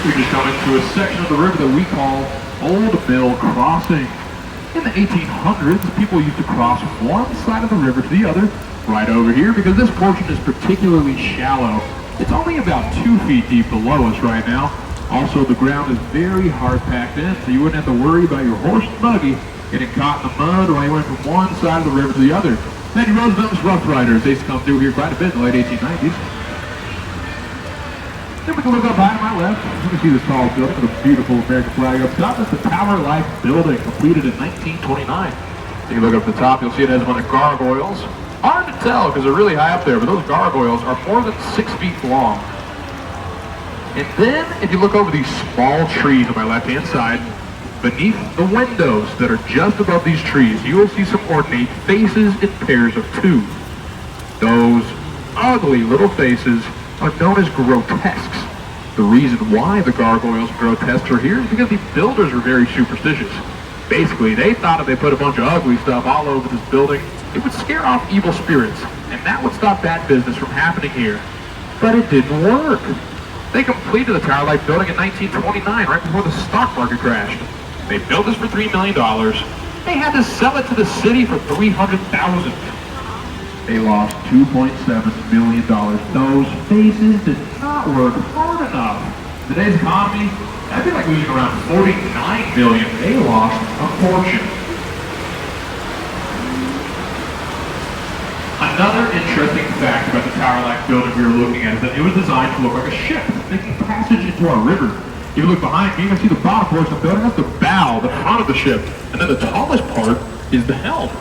We just come into a section of the river that we call Old Mill Crossing. In the 1800s, people used to cross from one side of the river to the other, right over here, because this portion is particularly shallow. It's only about 2 feet deep below us right now. Also, the ground is very hard packed in, so you wouldn't have to worry about your horse and buggy getting caught in the mud while you went from one side of the river to the other. Teddy Roosevelt's Rough Riders, they used to come through here quite a bit in the late 1890s. Then we can look up high to my left. You can see this tall building with a beautiful American flag up top. That's the Tower Life Building, completed in 1929. If you look up at the top, you'll see it has a bunch of gargoyles. Hard to tell because they're really high up there, but those gargoyles are more than 6 feet long. And then, if you look over these small trees on my left-hand side, beneath the windows that are just above these trees, you will see some ornate faces in pairs of 2. Those ugly little faces are known as grotesques. The reason why the gargoyles and grotesques are here is because the builders were very superstitious. Basically, they thought if they put a bunch of ugly stuff all over this building, it would scare off evil spirits, and that would stop bad business from happening here. But it didn't work. They completed the Tower Life Building in 1929, right before the stock market crashed. They built this for $3 million. They had to sell it to the city for $300,000. They lost $2.7 million. Those faces did not work hard enough. In today's economy, that'd be like losing around $49 million. They lost a fortune. Another interesting fact about the Tower Life Building we were looking at is that it was designed to look like a ship, making passage into our river. If you look behind me, you can see the bottom portion of the building. That's the bow, the front of the ship. And then the tallest part is the helm.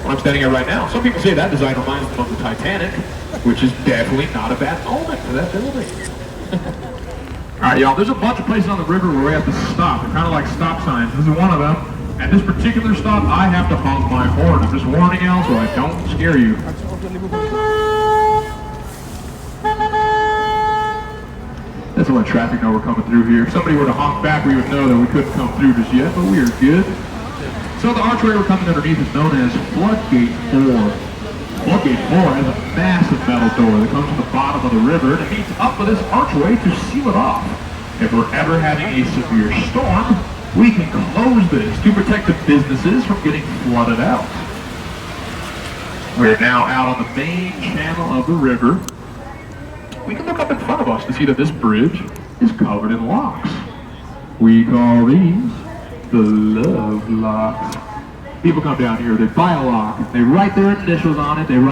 I'm standing here right now. Some people say that design reminds them of the Titanic, which is definitely not a bad omen for that building. Alright, y'all, there's a bunch of places on the river where we have to stop. They're kind of like stop signs. This is one of them. At this particular stop, I have to honk my horn. I'm just warning y'all so I don't scare you. That's a lot of traffic know we're coming through here. If somebody were to honk back, we would know that we couldn't come through just yet, but we are good. So the archway we're coming underneath is known as Floodgate 4. Floodgate 4 has a massive metal door that comes from the bottom of the river and it meets up with this archway to seal it off. If we're ever having a severe storm, we can close this to protect the businesses from getting flooded out. We're now out on the main channel of the river. We can look up in front of us to see that this bridge is covered in locks. We call these the love locks. People come down here, they buy a lock, they write their initials on it, they write